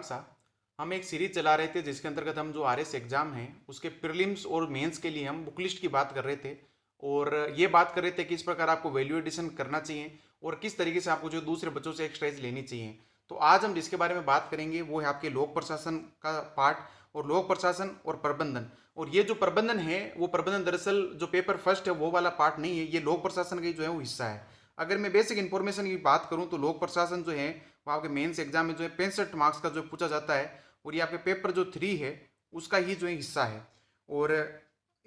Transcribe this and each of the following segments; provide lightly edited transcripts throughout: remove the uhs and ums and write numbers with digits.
सा हम एक सीरीज चला रहे थे जिसके अंतर्गत हम जो आरएस एग्जाम है उसके प्रीलिम्स और मेंस के लिए हम बुक लिस्ट की बात कर रहे थे। और ये बात कर रहे थे कि इस प्रकार आपको वैल्यू एडिशन करना चाहिए और किस तरीके से आपको जो दूसरे बच्चों से एक्सरसाइज लेनी चाहिए। तो आज हम जिसके बारे में बात करेंगे वो है आपके लोक प्रशासन का पार्ट और लोक प्रशासन और प्रबंधन। और ये जो प्रबंधन है वो प्रबंधन दरअसल जो पेपर फर्स्ट है वो वाला पार्ट नहीं है, ये लोक प्रशासन का जो है वो हिस्सा है। अगर मैं बेसिक इन्फॉर्मेशन की बात करूं तो लोक प्रशासन जो है वो आपके मेंस एग्जाम में जो है 65 मार्क्स का जो पूछा जाता है और ये आपके पेपर जो 3 है उसका ही जो है हिस्सा है। और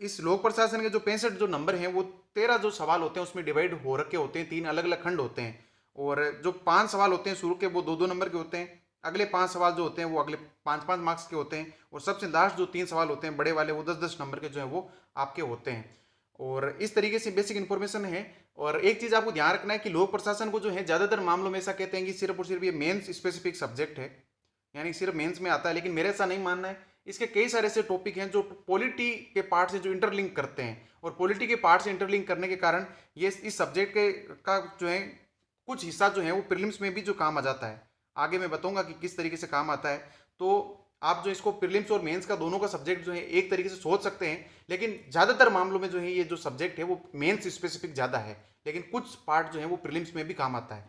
इस लोक प्रशासन के जो 65 जो नंबर हैं वो 13 जो सवाल होते हैं उसमें डिवाइड हो रखे होते हैं, 3 अलग अलग खंड होते हैं। और जो 5 सवाल होते हैं शुरू के वो 2-2 नंबर के होते हैं, अगले 5 सवाल जो होते हैं वो अगले 5-5 मार्क्स के होते हैं और सबसे लास्ट जो 3 सवाल होते हैं बड़े वाले वो 10-10 नंबर के जो है वो आपके होते हैं। और इस तरीके से बेसिक इन्फॉर्मेशन है। और एक चीज आपको ध्यान रखना है कि लोक प्रशासन को जो है ज्यादातर मामलों में ऐसा कहते हैं कि सिर्फ और सिर्फ ये मेंस स्पेसिफिक सब्जेक्ट है, यानी सिर्फ मेंस में आता है, लेकिन मेरे ऐसा नहीं मानना है। इसके कई सारे ऐसे टॉपिक हैं जो पॉलिटी के पार्ट से जो इंटरलिंक करते हैं और पॉलिटी के पार्ट से इंटरलिंक करने के कारण ये इस सब्जेक्ट के का जो है कुछ हिस्सा जो है वो प्रीलिम्स में भी जो काम आ जाता है। आगे मैं बताऊंगा कि किस तरीके से काम आता है। तो आप जो इसको प्रीलिम्स और मेंस का दोनों का सब्जेक्ट जो है एक तरीके से सोच सकते हैं, लेकिन ज़्यादातर मामलों में जो है ये जो सब्जेक्ट है वो मेंस स्पेसिफिक ज़्यादा है, लेकिन कुछ पार्ट जो है वो प्रीलिम्स में भी काम आता है।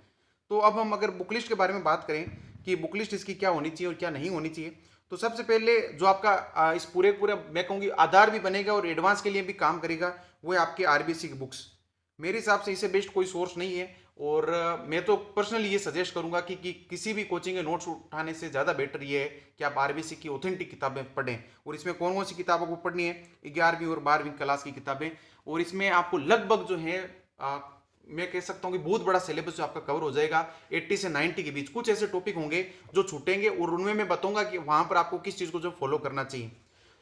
तो अब हम अगर बुक लिस्ट के बारे में बात करें कि बुक लिस्ट इसकी क्या होनी चाहिए और क्या नहीं होनी चाहिए, तो सबसे पहले जो आपका इस पूरे पूरे मैं कहूँगी आधार भी बनेगा और एडवांस के लिए भी काम करेगा वो है आपके आरबीसी की बुक्स। मेरे हिसाब से इससे बेस्ट कोई सोर्स नहीं है। और मैं तो पर्सनली ये सजेस्ट करूंगा कि किसी भी कोचिंग के नोट्स उठाने से ज़्यादा बेटर ये है कि आप आरबीसी की ऑथेंटिक किताबें पढ़ें। और इसमें कौन कौन सी किताबों को पढ़नी है, 11वीं और 12वीं क्लास की किताबें। और इसमें आपको लगभग जो है मैं कह सकता हूँ कि बहुत बड़ा सिलेबस जो आपका कवर हो जाएगा। 80 से 90 के बीच कुछ ऐसे टॉपिक होंगे जो छूटेंगे और उनमें मैं बताऊंगा कि वहां पर आपको किस चीज़ को जो फॉलो करना चाहिए।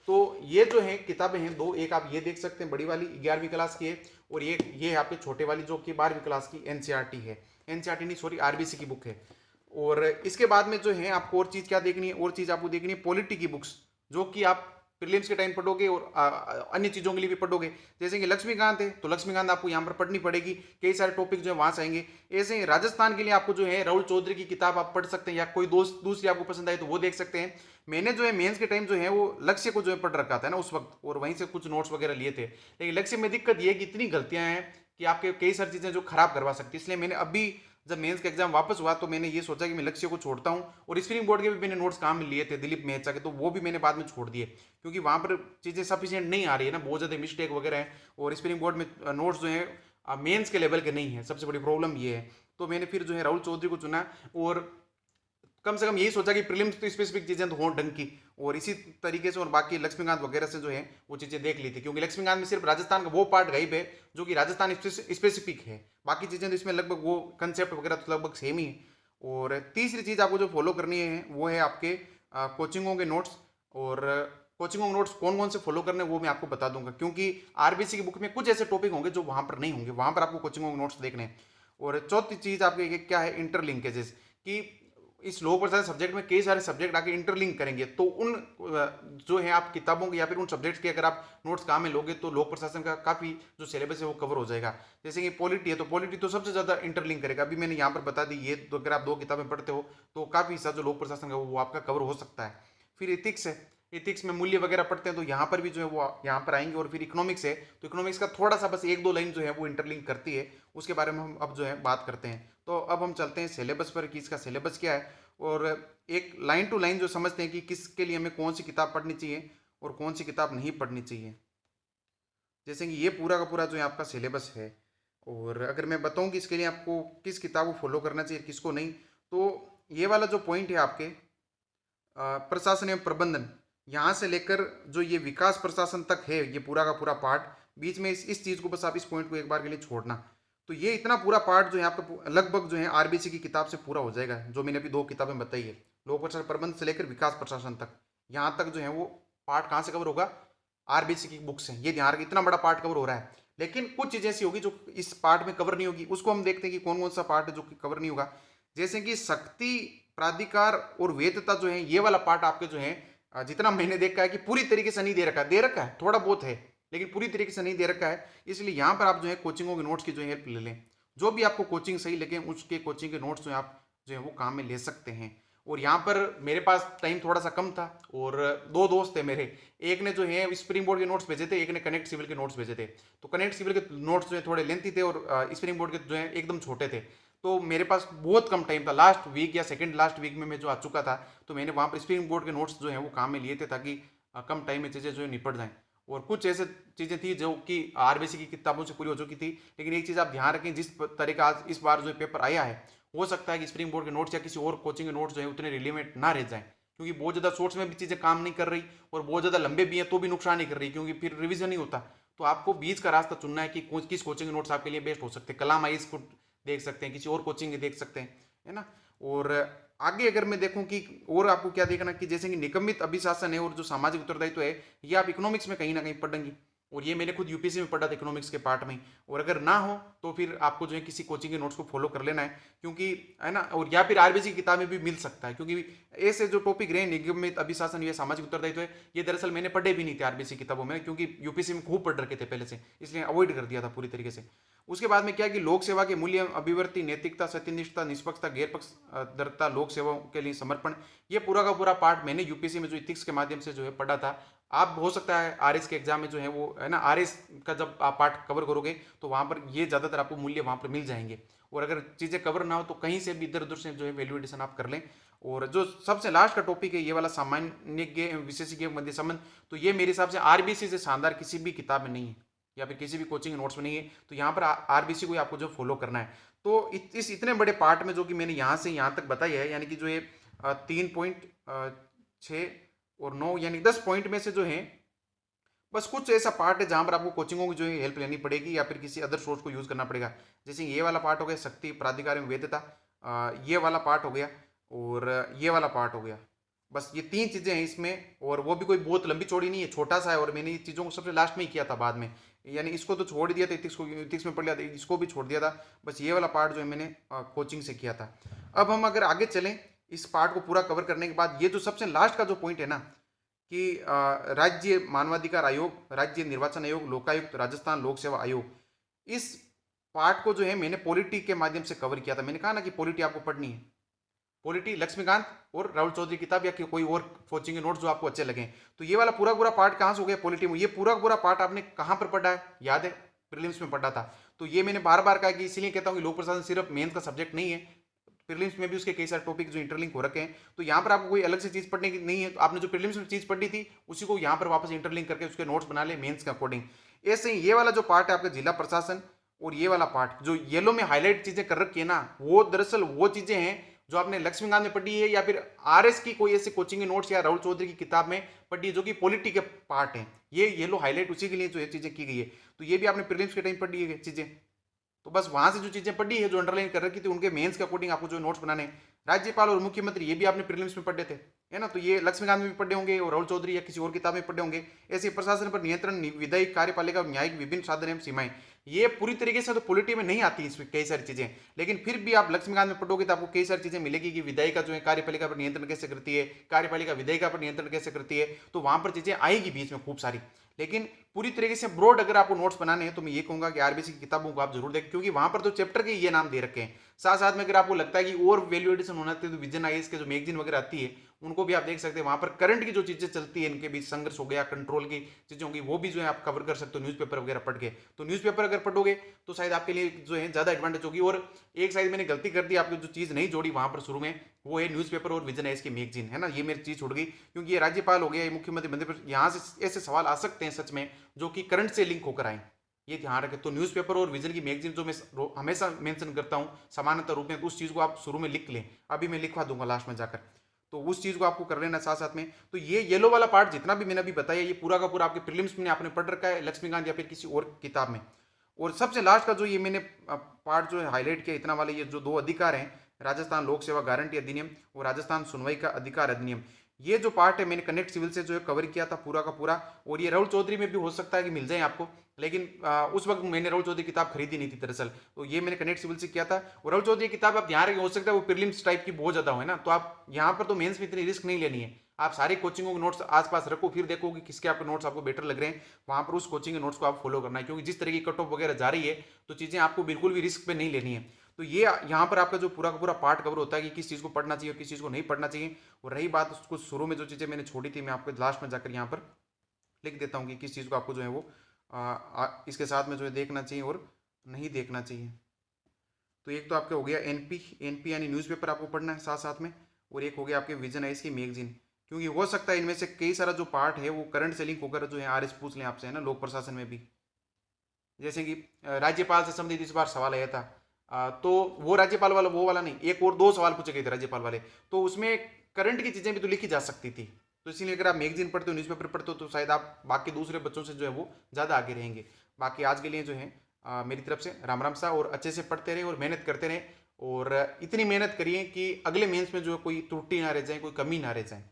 तो ये जो है किताबें हैं दो, एक आप ये देख सकते हैं बड़ी वाली 11वीं क्लास की है और ये है आपके छोटे वाली जो कि 12वीं क्लास की एनसीईआरटी है, एनसीईआरटी नहीं सॉरी आरबीसी की बुक है। और इसके बाद में जो है आपको और चीज़ क्या देखनी है, और चीज़ आपको देखनी है पॉलिटी की बुक्स जो कि आप प्रीलिम्स के टाइम पढ़ोगे और अन्य चीज़ों के लिए भी पढ़ोगे। जैसे कि लक्ष्मीकांत है तो लक्ष्मीकांत आपको यहाँ पर पढ़नी पड़ेगी, कई सारे टॉपिक जो है वहाँ से आएंगे। ऐसे ही राजस्थान के लिए आपको जो है राहुल चौधरी की किताब आप पढ़ सकते हैं या कोई दोस्त दूसरी आपको पसंद आए तो वो देख सकते हैं। मैंने जो है मेंस के टाइम जो है वो लक्ष्य को जो है पढ़ रखा था ना उस वक्त, और वहीं से कुछ नोट्स वगैरह लिए थे। लेकिन लक्ष्य में दिक्कत ये है कि इतनी गलतियां हैं कि आपके कई सारी चीज़ें जो खराब करवा सकती है। इसलिए मैंने अभी जब मेंस का एग्जाम वापस हुआ तो मैंने ये सोचा कि मैं लक्ष्य को छोड़ता हूँ। और स्प्रिंग बोर्ड के भी मैंने नोट्स काम में लिए थे दिलीप मेहता के, तो वो भी मैंने बाद में छोड़ दिए क्योंकि वहाँ पर चीज़ें सफिशियंट नहीं आ रही है ना, बहुत ज़्यादा मिस्टेक वगैरह है। और स्प्रिंग बोर्ड में नोट्स जो है मेंस के लेवल के नहीं है, सबसे बड़ी प्रॉब्लम ये है। तो मैंने फिर जो है राहुल चौधरी को चुना और कम से कम यही सोचा कि प्रीलिम्स तो स्पेसिफिक चीजें तो हों ढंग की, और इसी तरीके से और बाकी लक्ष्मीकांत वगैरह से जो है वो चीजें देख ली थी, क्योंकि लक्ष्मीकांत में सिर्फ राजस्थान का वो पार्ट गायब है जो कि राजस्थान स्पेसिफिक है। बाकी चीजें तो इसमें लगभग वो कंसेप्ट वगैरह तो लगभग सेम ही है। और तीसरी चीज आपको जो फॉलो करनी है वो है आपके कोचिंगों के नोट्स। और कोचिंगों के नोट्स कौन कौन से फॉलो करने वो मैं आपको बता दूंगा, क्योंकि आरबीसी की बुक में कुछ ऐसे टॉपिक होंगे जो वहां पर नहीं होंगे, वहां पर आपको कोचिंगों के नोट्स देखने हैं। और चौथी चीज आपके क्या है, इंटरलिंकेजेस, कि इस लोक प्रशासन सब्जेक्ट में कई सारे सब्जेक्ट आके इंटरलिंक करेंगे, तो उन जो है आप किताबों के या फिर उन सब्जेक्ट्स के अगर आप नोट्स काम में लोगे तो लोक प्रशासन का काफ़ी जो सिलेबस है वो कवर हो जाएगा। जैसे कि पॉलिटी है तो पॉलिटी तो सबसे ज़्यादा इंटरलिंक करेगा, अभी मैंने यहाँ पर बता दी ये, तो अगर आप 2 किताबें पढ़ते हो तो काफ़ी हिस्सा जो लोक प्रशासन का वो आपका कवर हो सकता है। फिर इथिक्स है, इथिक्स में मूल्य वगैरह पढ़ते हैं तो यहाँ पर भी जो है वो यहाँ पर आएंगे। और फिर इकोनॉमिक्स है तो इकोनॉमिक्स का थोड़ा सा बस 1-2 लाइन जो है वो इंटरलिंक करती है, उसके बारे में हम अब जो है बात करते हैं। तो अब हम चलते हैं सिलेबस पर कि इसका सिलेबस क्या है, और एक लाइन टू लाइन जो समझते हैं कि किसके लिए हमें कौन सी किताब पढ़नी चाहिए और कौन सी किताब नहीं पढ़नी चाहिए। जैसे कि ये पूरा का पूरा जो है आपका सिलेबस है। और अगर मैं बताऊं कि इसके लिए आपको किस किताब को फॉलो करना चाहिए किसको नहीं, तो ये वाला जो पॉइंट है आपके प्रशासन एवं प्रबंधन, यहाँ से लेकर जो ये विकास प्रशासन तक है ये पूरा का पूरा पार्ट, बीच में इस चीज़ को बस आप इस पॉइंट को एक बार के लिए छोड़ना। तो ये इतना पूरा पार्ट जो है आपका लगभग जो है आरबीसी की किताब से पूरा हो जाएगा, जो मैंने अभी 2 किताबें बताई है, लोक प्रशासन प्रबंध से लेकर विकास प्रशासन तक। यहाँ तक जो है वो पार्ट कहाँ से कवर होगा, आरबीसी की बुक से। ये ध्यान रखिए इतना बड़ा पार्ट कवर हो रहा है, लेकिन कुछ चीज़ें ऐसी होगी जो इस पार्ट में कवर नहीं होगी, उसको हम देखते हैं कि कौन कौन सा पार्ट है जो कि कवर नहीं होगा। जैसे कि शक्ति प्राधिकार और वेदता जो है, ये वाला पार्ट आपके जो है जितना मैंने देखा है कि पूरी तरीके से नहीं दे रखा है, दे रखा है थोड़ा बहुत है लेकिन पूरी तरीके से नहीं दे रखा है। इसलिए यहाँ पर आप जो है कोचिंगों के नोट्स की जो है हेल्प ले लें, जो भी आपको कोचिंग सही लगे उसके कोचिंग के नोट्स जो है आप जो है वो काम में ले सकते हैं। और यहाँ पर मेरे पास टाइम थोड़ा सा कम था और दो दोस्त थे मेरे, एक ने जो है स्प्रिंग बोर्ड के नोट्स भेजे थे, एक ने कनेक्ट सिविल के नोट्स भेजे थे। तो कनेक्ट सिविल के नोट्स जो है थोड़े लेंथी थे और स्प्रिंग बोर्ड के जो है एकदम छोटे थे। तो मेरे पास बहुत कम टाइम था, लास्ट वीक या सेकंड लास्ट वीक में मैं जो आ चुका था, तो मैंने वहाँ पर स्प्रिंग बोर्ड के नोट्स जो है वो काम में लिए थे ताकि कम टाइम में चीज़ें जो है निपट जाएं। और कुछ ऐसे चीज़ें थी जो कि आरबीसी की किताबों से पूरी हो चुकी थी। लेकिन एक चीज़ आप ध्यान रखें, जिस तरह का आज इस बार जो पेपर आया है, हो सकता है कि स्प्रिंग बोर्ड के नोट्स या किसी और कोचिंग के नोट्स जो है उतने रिलेवेंट ना रह जाएं, क्योंकि बहुत ज़्यादा शॉर्ट्स में भी चीज़ें काम नहीं कर रही और बहुत ज़्यादा लंबे भी हैं तो भी नुकसान नहीं कर रही, क्योंकि फिर रिवीजन नहीं होता। तो आपको बीच का रास्ता चुनना है कि किस कोचिंग के नोट्स आपके लिए बेस्ट हो सकते हैं। कलाम आईएएस को देख सकते हैं, किसी और कोचिंग के देख सकते हैं, है ना। और आगे अगर मैं देखूं कि और आपको क्या देखना कि जैसे कि निगमित अभिशासन है और जो सामाजिक उत्तरदायित्व है, ये आप इकोनॉमिक्स में कहीं ना कहीं पढ़ेंगे। और ये मैंने खुद यूपीएससी में पढ़ा था इकोनॉमिक्स के पार्ट में। और अगर ना हो तो फिर आपको जो है किसी कोचिंग के नोट्स को फॉलो कर लेना है, क्योंकि है ना, और या फिर आरबीसी की किताब में भी मिल सकता है, क्योंकि ऐसे जो टॉपिक रहे निगमित अभिशासन या सामाजिक उत्तरदायित्व है, ये दरअसल मैंने पढ़े भी नहीं थे आरबीसी किताबों में, क्योंकि यूपीएससी में खूब पढ़ रखे थे पहले से, इसलिए अवॉइड कर दिया था पूरी तरीके से। उसके बाद में क्या कि लोक सेवा के मूल्य, अभिवर्ती, नैतिकता, सत्यनिष्ठता, निष्पक्षता, गैर पक्षधरता, लोक सेवा के लिए समर्पण, ये पूरा का पूरा पार्ट मैंने यूपीएससी में जो इथिक्स के माध्यम से जो है पढ़ा था। आप हो सकता है आरएस के एग्जाम में जो है वो है ना, आरएस का जब आप पार्ट कवर करोगे तो वहां पर ये ज्यादातर आपको मूल्य वहां पर मिल जाएंगे। और अगर चीजें कवर ना हो तो कहीं से भी इधर उधर से जो है वैल्यू एडिशन आप कर लें। और जो सबसे लास्ट का टॉपिक है ये वाला सामान्य विशेषज्ञ मध्य संबंध, तो ये मेरे हिसाब से आरबीसी से शानदार किसी भी किताब में नहीं है या फिर किसी भी कोचिंग नोट्स में नहीं है। तो यहाँ पर आरबीसी को आपको जो फॉलो करना है। तो इस इतने बड़े पार्ट में जो कि मैंने यहाँ से यहाँ तक बताई है, यानी कि जो ये 3.6 और 9 यानी 10 पॉइंट में से जो है बस कुछ ऐसा पार्ट है जहां पर आपको कोचिंगों की जो है हेल्प लेनी पड़ेगी या फिर किसी अदर सोर्स को यूज करना पड़ेगा। जैसे ये वाला पार्ट हो गया शक्ति, प्राधिकार एवं वैधता, ये वाला पार्ट हो गया और ये वाला पार्ट हो गया। बस ये तीन चीजें हैं इसमें, और वो भी कोई बहुत लंबी चौड़ी नहीं है, छोटा सा है। और मैंने इस चीजों को सबसे लास्ट में ही किया था बाद में, यानी इसको तो छोड़ दिया था, इथिक्स में पढ़ लिया था, इसको भी छोड़ दिया था। बस ये वाला पार्ट जो है मैंने कोचिंग से किया था। अब हम अगर आगे चलें इस पार्ट को पूरा कवर करने के बाद, ये जो सबसे लास्ट का जो पॉइंट है ना कि राज्य मानवाधिकार आयोग, राज्य निर्वाचन आयोग, लोकायुक्त, राजस्थान लोक सेवा आयोग, इस पार्ट को जो है मैंने पॉलिटी के माध्यम से कवर किया था। मैंने कहा ना कि पॉलिटी आपको पढ़नी है, पॉलिटी लक्ष्मीकांत और राहुल चौधरी किताब या कोई और कोचिंग के नोट्स जो आपको अच्छे लगे। तो ये वाला पूरा पूरा पार्ट कहाँ से हो गया पॉलिटी में, ये पूरा पूरा पार्ट आपने कहाँ पर पढ़ा है, याद है प्रीलिम्स में पढ़ा था। तो ये मैंने बार बार कहा कि इसलिए कहता हूँ कि लोक प्रशासन सिर्फ मेंस का सब्जेक्ट नहीं है, प्रीलिम्स में भी उसके कई सारे टॉपिक जो इंटरलिंक हो रखे हैं। तो यहाँ पर आपको कोई अलग से चीज पढ़ने की नहीं है, तो आपने जो प्रीलिम्स में चीज पढ़ी थी उसी को यहाँ पर वापस इंटरलिंक करके उसके नोट्स बना ले मेंस के अकॉर्डिंग। ऐसे ही ये वाला जो पार्ट है आपका जिला प्रशासन, और ये वाला पार्ट जो येलो में हाईलाइट चीजें कर रखी है ना, वो दरअसल वो चीजें हैं जो आपने लक्ष्मीकांत में पढ़ी है या फिर आरएस की कोई ऐसे कोचिंग के नोट्स या राहुल चौधरी की किताब में पढ़ी है, जो कि पॉलिटी के पार्ट है। ये येलो हाईलाइट उसी के लिए जो है चीजें की गई है। तो ये भी आपने प्रीलिम्स के टाइम पढ़ी है चीजें। तो बस वहां से जो चीजें पढ़ी है, जो अंडरलाइन कर रखी थी, उनके मेंस के अकॉर्डिंग आपको जो नोट्स बनाने हैं। राज्यपाल और मुख्यमंत्री ये भी आपने प्रीलिम्स में पढ़े थे, है ना। तो ये लक्ष्मीकांत में भी पढ़े होंगे और राहुल चौधरी या किसी और किताब में पढ़े होंगे। ऐसे प्रशासन पर नियंत्रण, विधायिक, कार्यपालिका, न्यायिक, विभिन्न साधन एवं सीमाएं, ये पूरी तरीके से तो पॉलिटी में नहीं आती इसमें कई सारी चीजें, लेकिन फिर भी आप लक्ष्मीकांत में पढ़ोगे तो आपको कई सारी चीजें मिलेगी कि विधायिका जो है कार्यपालिका पर नियंत्रण कैसे करती है, कार्यपालिका विधायिका पर नियंत्रण कैसे करती है। तो वहां पर चीजें आएगी बीच में खूब सारी। लेकिन पूरी तरीके से ब्रॉड अगर आपको नोट्स बनाने हैं तो मैं ये कहूंगा कि आरबीसी की किताबों को आप जरूर देखें, क्योंकि वहां पर तो चैप्टर के ये नाम दे रखे हैं। साथ साथ में अगर आपको लगता है कि और वैल्यू एडिशन होना चाहिए तो विजन आईएएस के जो मैगजीन वगैरह आती है उनको भी आप देख सकते हैं। वहां पर करंट की जो चीजें चलती है, इनके बीच संघर्ष हो गया, कंट्रोल की चीजें होंगी, वो भी जो है आप कवर कर सकते हो न्यूज़पेपर वगैरह पढ़ के। तो न्यूज़पेपर अगर पढ़ोगे तो शायद आपके लिए जो है ज्यादा एडवांटेज होगी। और एक शायद मैंने गलती कर दी, आपकी जो चीज नहीं जोड़ी वहां पर शुरू में, वो है न्यूज़पेपर और विजन आईएएस की मैगजीन, है ना। ये मेरी चीज छूट गई, क्योंकि ये राज्यपाल हो गया, ये मुख्यमंत्री मध्य प्रदेश, यहाँ से ऐसे सवाल आ सकते हैं सच में जो कि करंट से लिंक होकर आए, ये ध्यान रखें। तो न्यूज़पेपर और विजन की मैगजीन जो मैं हमेशा मेंशन करता हूं समानांतर रूप में, तो उस चीज को आप शुरू में लिख लें, अभी मैं लिखवा दूंगा लास्ट में जाकर, तो उस चीज को आपको कर लेना साथ साथ में। तो ये येलो वाला पार्ट जितना भी मैंने अभी बताया, ये पूरा का पूरा आपके प्रीलिम्स में आपने पढ़ रखा है लक्ष्मीकांत या फिर किसी और किताब में। और सबसे लास्ट का जो ये मैंने पार्ट जो है हाईलाइट किया इतना वाले, ये जो दो अधिकार हैं, राजस्थान लोक सेवा गारंटी अधिनियम और राजस्थान सुनवाई का अधिकार अधिनियम, ये जो पार्ट है मैंने कनेक्ट सिविल से जो है कवर किया था पूरा का पूरा। और ये राहुल चौधरी में भी हो सकता है कि मिल जाए आपको, लेकिन उस वक्त मैंने राहुल चौधरी किताब खरीदी नहीं थी दरअसल, तो ये मैंने कनेक्ट सिविल से किया था। और राहुल चौधरी की किताब आप ध्यान रखें, हो सकता है वो प्रीलिम्स टाइप की बहुत ज्यादा हो, है ना। तो आप यहाँ पर तो मेंस में इतनी रिस्क नहीं लेनी है, आप सारी कोचिंगों के नोट्स आसपास रखो, फिर देखो कि किसके आपके नोट्स आपको बेटर लग रहे हैं, वहां पर उस कोचिंग के नोट्स को आप फॉलो करना है। क्योंकि जिस तरह की कट ऑफ वगैरह जा रही है तो चीजें आपको बिल्कुल भी रिस्क पे नहीं लेनी है। तो तो ये यहाँ पर आपका जो पूरा का पूरा पार्ट कवर होता है कि किस चीज़ को पढ़ना चाहिए और किस चीज़ को नहीं पढ़ना चाहिए। और रही बात उसको शुरू में जो चीज़ें मैंने छोड़ी थी, मैं आपको लास्ट में जाकर यहाँ पर लिख देता हूँ कि किस चीज़ को आपको जो है वो इसके साथ में जो है देखना चाहिए और नहीं देखना चाहिए। तो एक तो आपका हो गया एनपी, एनपी यानी न्यूज़पेपर आपको पढ़ना है साथ साथ में, और एक हो गया आपके विजन है इसकी मैगजीन, क्योंकि हो सकता है इनमें से कई सारा जो पार्ट है वो करंट से लिंक होकर जो है आरएस पूछ लें आपसे, है ना, लोक प्रशासन में भी। जैसे कि राज्यपाल से संबंधित इस बार सवाल आया था, तो वो राज्यपाल वाला वो वाला नहीं, एक और दो सवाल पूछे गए थे राज्यपाल वाले, तो उसमें करंट की चीज़ें भी तो लिखी जा सकती थी। तो इसीलिए अगर आप मैगजीन पढ़ते हो, न्यूज़पेपर पढ़ते हो, तो शायद आप बाकी दूसरे बच्चों से जो है वो ज़्यादा आगे रहेंगे। बाकी आज के लिए जो है मेरी तरफ से राम राम सा, और अच्छे से पढ़ते रहे और मेहनत करते रहे, और इतनी मेहनत करिए कि अगले मेंस में जो है कोई त्रुटि ना रह जाए, कोई कमी ना रह जाए।